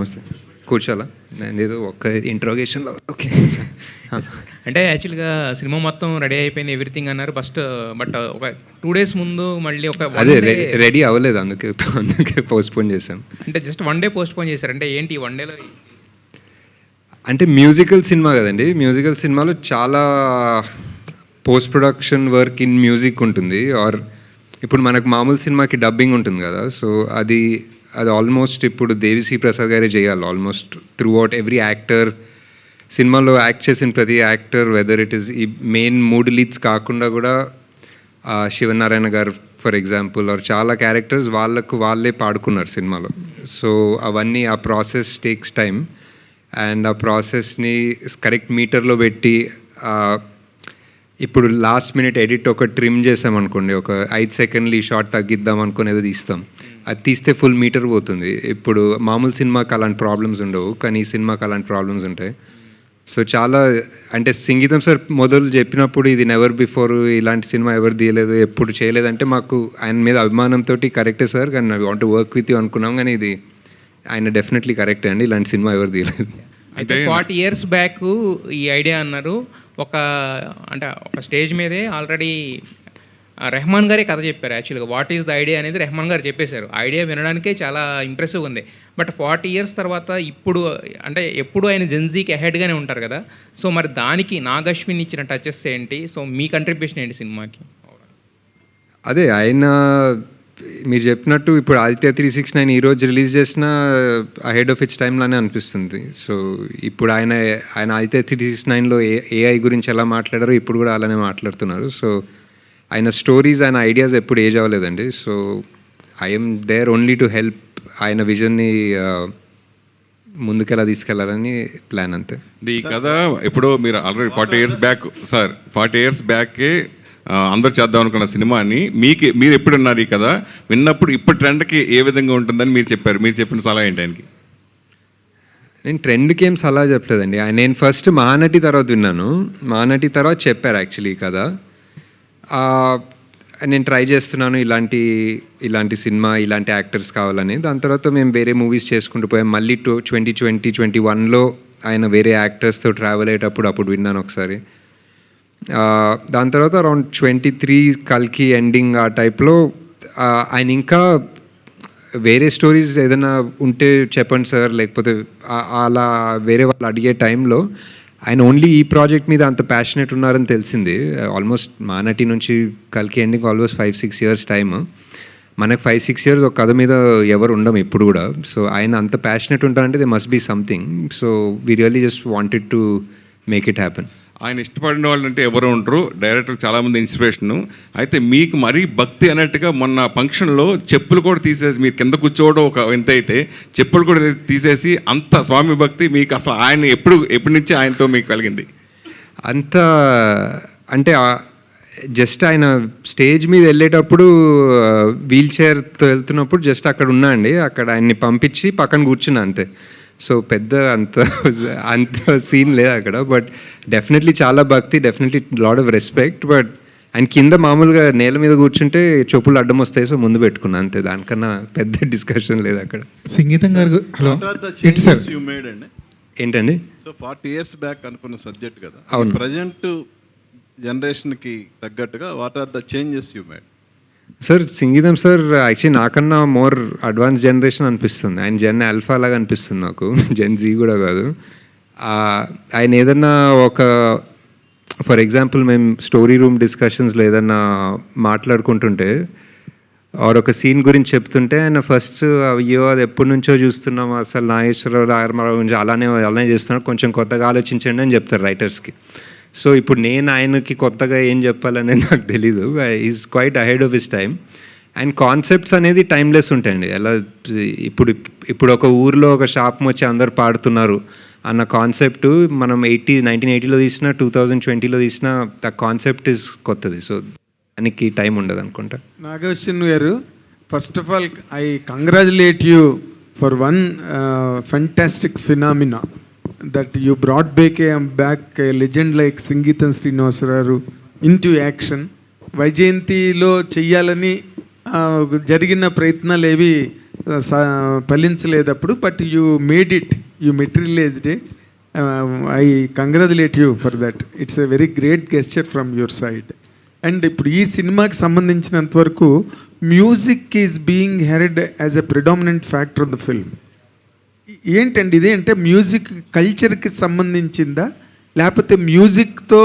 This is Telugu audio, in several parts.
నమస్తే. కూర్చోాలా? నేను ఏదో ఒక్క ఇంట్రోగేషన్లో ఓకే. అంటే యాక్చువల్గా సినిమా మొత్తం రెడీ అయిపోయింది ఎవ్రీథింగ్ అన్నారు బట్ ఒక 2 days ముందు మళ్ళీ ఒక అదే రెడీ అవ్వలేదు, అందుకే పోస్ట్పోన్ చేశాం. అంటే జస్ట్ 1 day పోస్ట్పోన్ చేశారు. అంటే ఏంటి 1 dayలో? అంటే మ్యూజికల్ సినిమా కదండి. మ్యూజికల్ సినిమాలో చాలా post production work in music ఉంటుంది. ఆర్ ఇప్పుడు మనకు మామూలు సినిమాకి డబ్బింగ్ ఉంటుంది కదా, సో అది ఆల్మోస్ట్ ఇప్పుడు దేవిశ్రీ ప్రసాద్ గారే చేయాలి. Almost through out every actor, సినిమాలో యాక్ట్ చేసిన ప్రతి యాక్టర్, వెదర్ ఇట్ ఈస్ ఈ మెయిన్ 3 leads కాకుండా కూడా శివనారాయణ గారు ఫర్ ఎగ్జాంపుల్, ఆర్ చాలా క్యారెక్టర్స్ వాళ్ళే పాడుకున్నారు సినిమాలో. సో అవన్నీ ఆ ప్రాసెస్ టేక్స్ టైమ్. అండ్ ఆ ప్రాసెస్ని కరెక్ట్ మీటర్లో పెట్టి ఇప్పుడు లాస్ట్ మినిట్ ఎడిట్ ఒక ట్రిమ్ చేసామనుకోండి, ఒక 5 seconds ఈ షార్ట్ తగ్గిద్దాం అనుకుని ఏదో తీస్తాం, అది తీస్తే ఫుల్ మీటర్ పోతుంది. ఇప్పుడు మామూలు సినిమాకి అలాంటి ప్రాబ్లమ్స్ ఉండవు, కానీ ఈ సినిమాకి అలాంటి ప్రాబ్లమ్స్ ఉంటాయి. సో చాలా అంటే సంగీతం సార్ మొదలు చెప్పినప్పుడు ఇది నెవర్ బిఫోర్, ఇలాంటి సినిమా ఎవరు తీయలేదు, ఎప్పుడు చేయలేదంటే మాకు ఆయన మీద అభిమానంతో కరెక్టే సార్, కానీ I want to work with you అనుకున్నాం. కానీ ఇది ఆయన డెఫినెట్లీ కరెక్టే అండి, ఇలాంటి సినిమా ఎవరు తీయలేదు. అయితే 40 years బ్యాక్ ఈ ఐడియా అన్నారు. ఒక స్టేజ్ మీదే ఆల్రెడీ రెహమాన్ గారే కథ చెప్పారు. యాక్చువల్గా వాట్ ఈస్ ద ఐడియా అనేది రెహమాన్ గారు చెప్పేశారు. ఐడియా వినడానికే చాలా ఇంప్రెసివ్ ఉంది. బట్ 40 years తర్వాత ఇప్పుడు అంటే ఎప్పుడు ఆయన జెన్జీకి అహెడ్గానే ఉంటారు కదా, సో మరి దానికి నాగశ్విన్ ఇచ్చిన టచెస్ ఏంటి? సో మీ కంట్రిబ్యూషన్ ఏంటి సినిమాకి? అదే ఆయన మీరు చెప్పినట్టు ఇప్పుడు ఆదిత్య 369 ఈరోజు రిలీజ్ చేసిన అహెడ్ ఆఫ్ ఇట్స్ టైంలోనే అనిపిస్తుంది. సో ఇప్పుడు ఆయన ఆదిత్య 369లో ఏఐ గురించి ఎలా మాట్లాడారో ఇప్పుడు కూడా అలానే మాట్లాడుతున్నారు. సో ఆయన స్టోరీస్, ఆయన ఐడియాస్ ఎప్పుడు ఏజ్ అవ్వలేదండి. So I'm there only to help ఆయన విజన్ని ముందుకెలా తీసుకెళ్లాలని ప్లాన్, అంతే. ఈ కథ ఇప్పుడు మీరు already 40 years back sir, 40 years బ్యాక్కే అందరూ చేద్దాం అనుకున్న సినిమాని మీరు ఎప్పుడు విన్నారు ఈ కథ? విన్నప్పుడు ఇప్పుడు ట్రెండ్కి ఏ విధంగా ఉంటుందని మీరు చెప్పారు. మీరు చెప్పిన సలహా ఏంటి ఆయనకి? నేను ట్రెండ్కి ఏం సలహా చెప్పలేదండి. నేను ఫస్ట్ మహానటి తర్వాత విన్నాను, మహానటి తర్వాత చెప్పారు యాక్చువల్లీ ఈ కథ. నేను ట్రై చేస్తున్నాను ఇలాంటి సినిమా, ఇలాంటి యాక్టర్స్ కావాలని. దాని తర్వాత మేము వేరే మూవీస్ చేసుకుంటూ పోయాం. మళ్ళీ 2021లో ఆయన వేరే యాక్టర్స్తో ట్రావెల్ అయ్యేటప్పుడు అప్పుడు విన్నాను ఒకసారి. దాని తర్వాత అరౌండ్ 23 కల్కి ఎండింగ్ ఆ టైప్లో ఆయన ఇంకా వేరే స్టోరీస్ ఏదైనా ఉంటే చెప్పండి సార్, లేకపోతే అలా వేరే వాళ్ళు అడిగే టైంలో ఆయన ఓన్లీ ఈ ప్రాజెక్ట్ మీద అంత ప్యాషనెట్ ఉన్నారని తెలిసింది. ఆల్మోస్ట్ మానటి నుంచి కల్కి ఎండింగ్ ఆల్మోస్ట్ 5-6 years టైమ్. మనకు 5-6 years ఒక కథ మీద ఎవరు ఉండము ఇప్పుడు కూడా. సో ఆయన అంత ప్యాషనెట్ ఉంటారంటే they must be something. So we really just wanted to make it happen. ఆయన ఇష్టపడిన వాళ్ళు అంటే ఎవరు ఉంటారు, డైరెక్టర్ చాలామంది ఇన్స్పిరేషను. అయితే మీకు మరీ భక్తి అన్నట్టుగా మొన్న ఫంక్షన్లో చెప్పులు కూడా తీసేసి, మీరు కింద కూర్చోవడం ఒక ఎంత అయితే చెప్పులు కూడా తీసేసి అంత స్వామి భక్తి మీకు. అసలు ఆయన ఎప్పటి నుంచి ఆయనతో మీకు కలిగింది? అంత అంటే జస్ట్ ఆయన స్టేజ్ మీద వెళ్ళేటప్పుడు వీల్ చైర్తో వెళ్తున్నప్పుడు జస్ట్ అక్కడ ఉన్నా అండి, అక్కడ ఆయన్ని పంపించి పక్కన కూర్చున్నా అంతే. సో పెద్ద అంత సీన్ లేదు అక్కడ. బట్ డెఫినెట్లీ చాలా భక్తి, definitely lot of respect. But ఆయన కింద మామూలుగా నేల మీద కూర్చుంటే చెప్పులు అడ్డం వస్తాయి, సో ముందు పెట్టుకున్నా అంతే. దానికన్నా పెద్ద డిస్కషన్ లేదు అక్కడ. సంగీతం గారు హలో ఏంటండి? సో 40 years బ్యాక్ అనుకున్న సబ్జెక్ట్ కదా, అవును. ప్రజెంట్ జనరేషన్కి తగ్గట్టుగా what are the changes you made? Sir Sangeetham sir actually నాకన్నా మోర్ అడ్వాన్స్ జనరేషన్ అనిపిస్తుంది. ఆయన జెన్ ఆల్ఫా లాగా అనిపిస్తుంది నాకు, జెన్ జీ కూడా కాదు. ఆయన ఏదన్నా ఒక ఫర్ ఎగ్జాంపుల్ మేము స్టోరీ రూమ్ డిస్కషన్స్లో ఏదన్నా మాట్లాడుకుంటుంటే ఆర్ ఒక సీన్ గురించి చెప్తుంటే ఆయన ఫస్ట్ అయ్యో అది ఎప్పటి నుంచో చూస్తున్నాం, అసలు నాగేశ్వరరావు రామారావు గురించి అలానే చేస్తున్నాడు, కొంచెం కొత్తగా ఆలోచించండి అని చెప్తారు రైటర్స్కి. సో ఇప్పుడు నేను ఆయనకి కొత్తగా ఏం చెప్పాలనేది నాకు తెలీదు. Is quiet ahead of his time. And concepts అనేది టైమ్లెస్ ఉంటాయండి. ఎలా ఇప్పుడు ఒక ఊరిలో ఒక శాపం వచ్చి అందరు పాడుతున్నారు అన్న కాన్సెప్ట్ మనం 1980లో తీసిన 2020లో తీసిన ద కాన్సెప్ట్ ఈజ్ కొత్తది. సో దానికి టైం ఉండదు అనుకుంటా. నాగేశ్వన్ గారు, first of all I congratulate you for one fantastic phenomena that you brought back a legend like Sangeetam Srinivasarao into action. వైజయంతిలో చెయ్యాలని జరిగిన ప్రయత్నాలు ఏవి ఫలించలేదప్పుడు, but you made it, you materialized it. I congratulate you for that. It's a very great gesture from your side. And ఇప్పుడు ఈ సినిమాకి సంబంధించినంత వరకు music is being heard as a predominant factor of the film. ఏంటండి ఇది? అంటే మ్యూజిక్ కల్చర్కి సంబంధించిందా, లేకపోతే మ్యూజిక్తో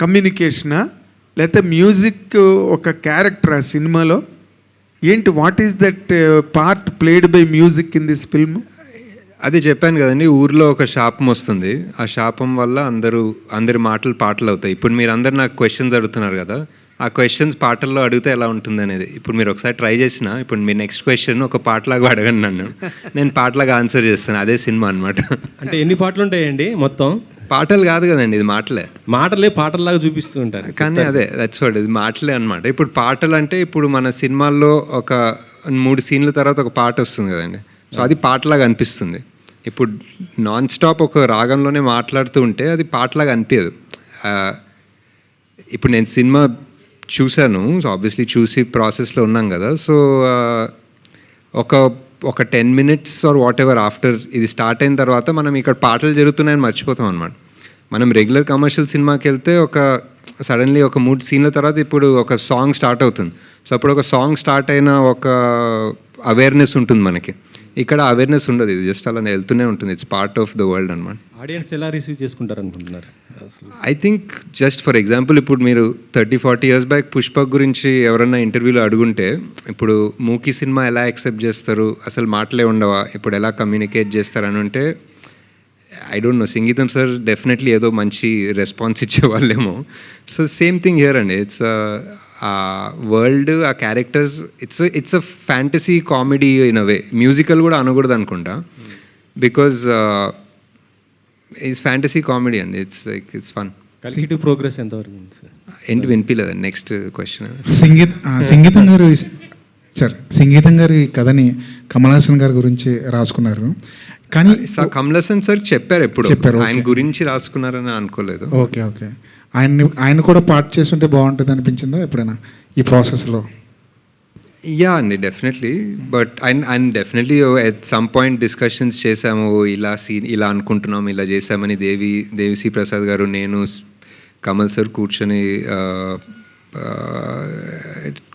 కమ్యూనికేషనా, లేకపోతే మ్యూజిక్ ఒక క్యారెక్టర్ ఆ సినిమాలో ఏంటి? What is that part played by music in this film? అదే చెప్పాను కదండి, ఊర్లో ఒక శాపం వస్తుంది. ఆ శాపం వల్ల అందరి మాటలు పాటలు అవుతాయి. ఇప్పుడు మీరు అందరు నాకు క్వశ్చన్స్ అడుగుతున్నారు కదా, ఆ క్వశ్చన్స్ పాటల్లో అడిగితే ఎలా ఉంటుంది అనేది ఇప్పుడు మీరు ఒకసారి ట్రై చేసిన, ఇప్పుడు మీ నెక్స్ట్ క్వశ్చన్ ఒక పాటలాగా అడగండి నన్ను, నేను పాటలాగా ఆన్సర్ చేస్తాను. అదే సినిమా అనమాట. అంటే ఎన్ని పాటలు ఉంటాయండి మొత్తం? పాటలు కాదు కదండి, ఇది మాటలే. మాటలే పాటల్లాగా చూపిస్తూ ఉంటారు కానీ అదే దట్స్ వాట్, ఇది మాటలే అనమాట. ఇప్పుడు పాటలు అంటే ఇప్పుడు మన సినిమాల్లో ఒక 3 సీన్ల తర్వాత ఒక పాట వస్తుంది కదండి, సో అది పాటలాగా అనిపిస్తుంది. ఇప్పుడు నాన్ స్టాప్ ఒక రాగంలోనే మాట్లాడుతూ ఉంటే అది పాటలాగా అనిపించదు. ఇప్పుడు నేను సినిమా చూశాను, సో ఆబ్వియస్లీ చూసి ప్రాసెస్లో ఉన్నాం కదా, సో ఒక 10 minutes or whatever after ఇది స్టార్ట్ అయిన తర్వాత మనం ఇక్కడ పాటలు జరుగుతున్నాయని మర్చిపోతాం అనమాట. మనం రెగ్యులర్ కమర్షియల్ సినిమాకి వెళ్తే సడన్లీ ఒక 3 సీన్ల తర్వాత ఇప్పుడు ఒక సాంగ్ స్టార్ట్ అవుతుంది. సో అప్పుడు ఒక సాంగ్ స్టార్ట్ అయిన ఒక అవేర్నెస్ ఉంటుంది మనకి. ఇక్కడ అవేర్నెస్ ఉండదు, ఇది జస్ట్ అలా వెళ్తూనే ఉంటుంది. It's part of the world అనమాట. ఆడియన్స్ ఎలా రిసీవ్ చేసుకుంటారు అనుకుంటున్నారు అసలు? I think just for example ఇప్పుడు మీరు 30-40 years బ్యాక్ పుష్పక్ గురించి ఎవరన్నా ఇంటర్వ్యూలో అడుగుంటే, ఇప్పుడు మూకీ సినిమా ఎలా యాక్సెప్ట్ చేస్తారు, అసలు మాటలే ఉండవా, ఇప్పుడు ఎలా కమ్యూనికేట్ చేస్తారు అని ఉంటే I don't know, Sangeetham sir definitely ఏదో మంచి రెస్పాన్స్ ఇచ్చేవాళ్ళేమో. సో సేమ్ థింగ్ హియర్ అండి. ఇట్స్ ఆ వరల్డ్, ఆ characters, it's a fantasy comedy in a way. Musical కూడా అనకూడదు అనుకుంటా, బికాజ్ ఇట్స్ ఫ్యాంటసీ కామెడీ అండి. It's fun. క్వాలిటీ ప్రోగ్రెస్ ఎంతవరకు ఉంది సార్? ఏంటి వినిపించలేదు నెక్స్ట్ క్వశ్చన్? సంగీతం గారు సార్, సంగీతం గారు ఈ కథని కమల్ హాసన్ గారి గురించి రాసుకున్నారు, కానీ కమల్ హాసన్ సార్ చెప్పారు ఎప్పుడు, చెప్పారు, ఆయన okay. గురించి రాసుకున్నారని అనుకోలేదు. Okay okay. ఆయన కూడా పార్ట్ చేస్తుంటే బాగుంటుంది అనిపించిందా ఎప్పుడైనా ఈ ప్రాసెస్లో? యా అండి, డెఫినెట్లీ. బట్ ఆయన definitely at some point discussions చేశాము, ఇలా అనుకుంటున్నాము, ఇలా చేశామని. దేవిశ్రీ ప్రసాద్ గారు, నేను, కమల్ సార్ కూర్చొని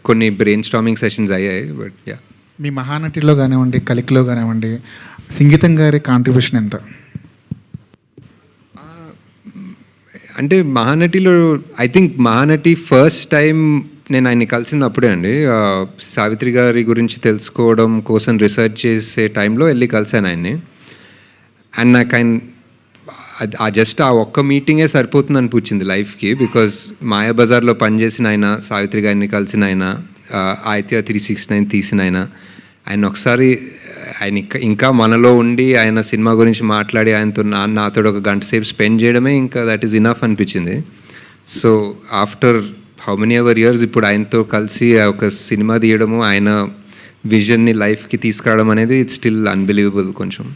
కొన్ని బ్రెయిన్ స్టార్మింగ్ సెషన్స్ అయ్యాయి. బట్ యా, మీ మహానటిలో కానివ్వండి, కలికిలో కానివ్వండి, సంగీతం గారి కాంట్రిబ్యూషన్ ఎంత? అంటే మహానటిలో I think Mahanati first time నేను ఆయన్ని కలిసింది అప్పుడే అండి. సావిత్రి గారి గురించి తెలుసుకోవడం కోసం రీసెర్చ్ చేసే టైంలో వెళ్ళి కలిశాను ఆయన్ని. అండ్ నాకు జస్ట్ ఆ ఒక్క మీటింగే సరిపోతుంది అనిపించింది లైఫ్కి. బికాజ్ మాయాబజార్లో పనిచేసిన ఆయన, సావిత్రి గారిని కలిసిన ఆయన, ఆదిత్య 369 తీసిన ఆయన ఒకసారి ఆయన ఇంకా మనలో ఉండి ఆయన సినిమా గురించి మాట్లాడి ఆయనతో నాతో ఒక గంట సేపు స్పెండ్ చేయడమే ఇంకా దట్ ఈస్ ఇనఫ్ అనిపించింది. So after how many ever years ఇప్పుడు ఆయనతో కలిసి ఒక సినిమా తీయడము, ఆయన విజన్ని లైఫ్కి తీసుకురావడం అనేది ఇట్స్ స్టిల్ అన్బిలీవబుల్. కొంచెం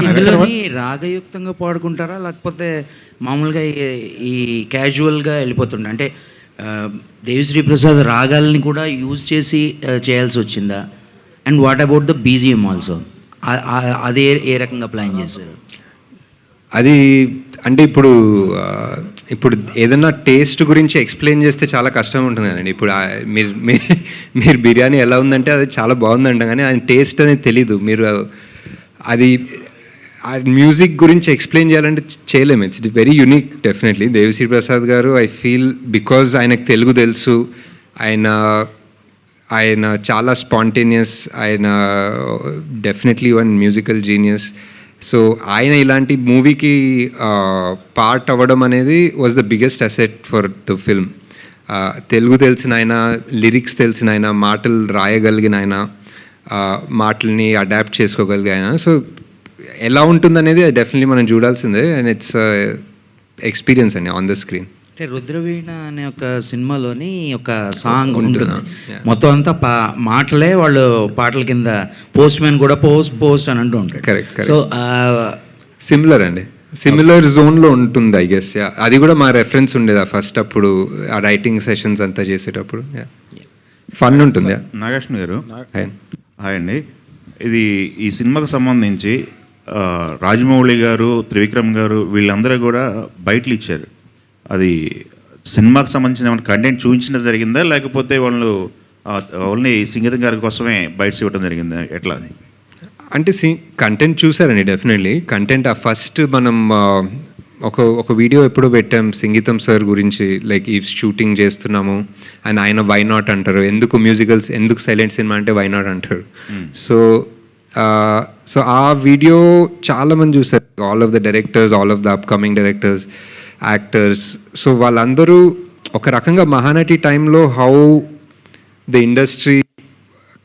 ఇందులోని రాగయుక్తంగా పాడుకుంటారా, లేకపోతే మామూలుగా ఈ క్యాజువల్గా వెళ్ళిపోతుండే? అంటే దేవిశ్రీ ప్రసాద్ రాగాలని కూడా యూజ్ చేసి చేయాల్సి వచ్చిందా? And what about the BGM also, అదే ఏ రకంగా ప్లాన్ చేశారు? అది అంటే ఇప్పుడు ఏదైనా టేస్ట్ గురించి ఎక్స్ప్లెయిన్ చేస్తే చాలా కష్టం ఉంటుంది కదండి. ఇప్పుడు మీరు బిర్యానీ ఎలా ఉందంటే అది చాలా బాగుందంట, కానీ ఆయన టేస్ట్ అనేది తెలీదు. మీరు అది మ్యూజిక్ గురించి ఎక్స్ప్లెయిన్ చేయాలంటే చేయలేము. It's very unique definitely. Devi Sri Prasad గారు ఐ ఫీల్ బికాజ్ ఆయనకు తెలుగు తెలుసు, ఆయన చాలా స్పాంటేనియస్, ఆయన definitely one musical genius. So ఆయన ఇలాంటి మూవీకి పార్ట్ అవ్వడం అనేది was the biggest asset for the film. Telugu తెలిసిన ఆయన, లిరిక్స్ తెలిసిన ఆయన, మాటలు రాయగలిగిన ఆయన, మాటల్ని అడాప్ట్ చేసుకోగలిగిన ఆయన. సో ఎలా ఉంటుందనేది డెఫినెట్లీ మనం చూడాల్సిందే. అండ్ ఇట్స్ ఎక్స్పీరియన్స్ అండి ఆన్ ద స్క్రీన్. అంటే రుద్రవీణ అనే ఒక సినిమాలోని ఒక సాంగ్ ఉంటుంది, మొత్తం అంతా మాటలే, వాళ్ళు పాటల కింద పోస్ట్ మ్యాన్ కూడా పోస్ట్ అని అంటూ ఉంటాడు. కరెక్ట్. సో సిమిలర్ అండి, సిమిలర్ జోన్లో ఉంటుంది ఐ గెస్. అది కూడా మా రెఫరెన్స్ ఉండేది ఫస్ట్ అప్పుడు ఆ రైటింగ్ సెషన్స్ అంతా చేసేటప్పుడు. ఫన్ ఉంటుంది. నాగేశ్వర గారు హాయ్ అండి. ఇది ఈ సినిమాకు సంబంధించి రాజమౌళి గారు, త్రివిక్రమ్ గారు వీళ్ళందరూ కూడా బయటలు ఇచ్చారు. అది సినిమాకు సంబంధించిన ఏమైనా కంటెంట్ చూపించడం జరిగిందా, లేకపోతే వాళ్ళు ఓన్లీ సంగీతం గారి కోసమే బయటస్ ఇవ్వడం జరిగిందా, ఎట్లా అది? అంటే కంటెంట్ చూసారండి, డెఫినెట్లీ కంటెంట్. ఆ ఫస్ట్ మనం ఒక వీడియో ఎప్పుడో పెట్టాం సంగీతం సార్ గురించి, లైక్ ఈ షూటింగ్ చేస్తున్నాము అండ్ ఆయన వై నాట్ అంటారు, ఎందుకు మ్యూజికల్స్, ఎందుకు సైలెంట్ సినిమా అంటే వై నాట్ అంటారు. సో ఆ వీడియో చాలామంది చూసారు, all of the directors, all of the upcoming directors, actors. So వాళ్ళందరూ ఒక రకంగా మహానటి టైంలో how the industry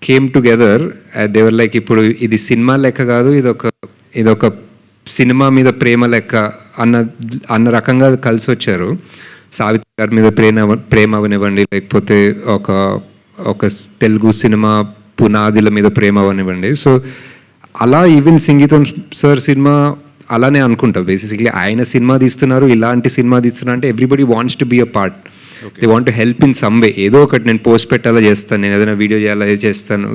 came together, they were like ఇప్పుడు ఇది సినిమా లెక్క కాదు, ఇదొక సినిమా మీద ప్రేమ లెక్క అన్న రకంగా కలిసి వచ్చారు. సావిత్రి గారి మీద ప్రేమ అవనివ్వండి, లేకపోతే ఒక తెలుగు సినిమా పునాదుల మీద ప్రేమ అవనివ్వండి. సో అలా ఈవెన్ సంగీతం సార్ సినిమా అలానే అనుకుంటా. బేసిక్లీ ఆయన సినిమా తీస్తున్నారు, ఇలాంటి సినిమా తీస్తున్నారు అంటే everybody wants to be a part, they want to help in some way. ఏదో ఒకటి నేను పోస్ట్ పెట్టాలా చేస్తాను, నేను ఏదైనా వీడియో చేయాలా చేస్తాను.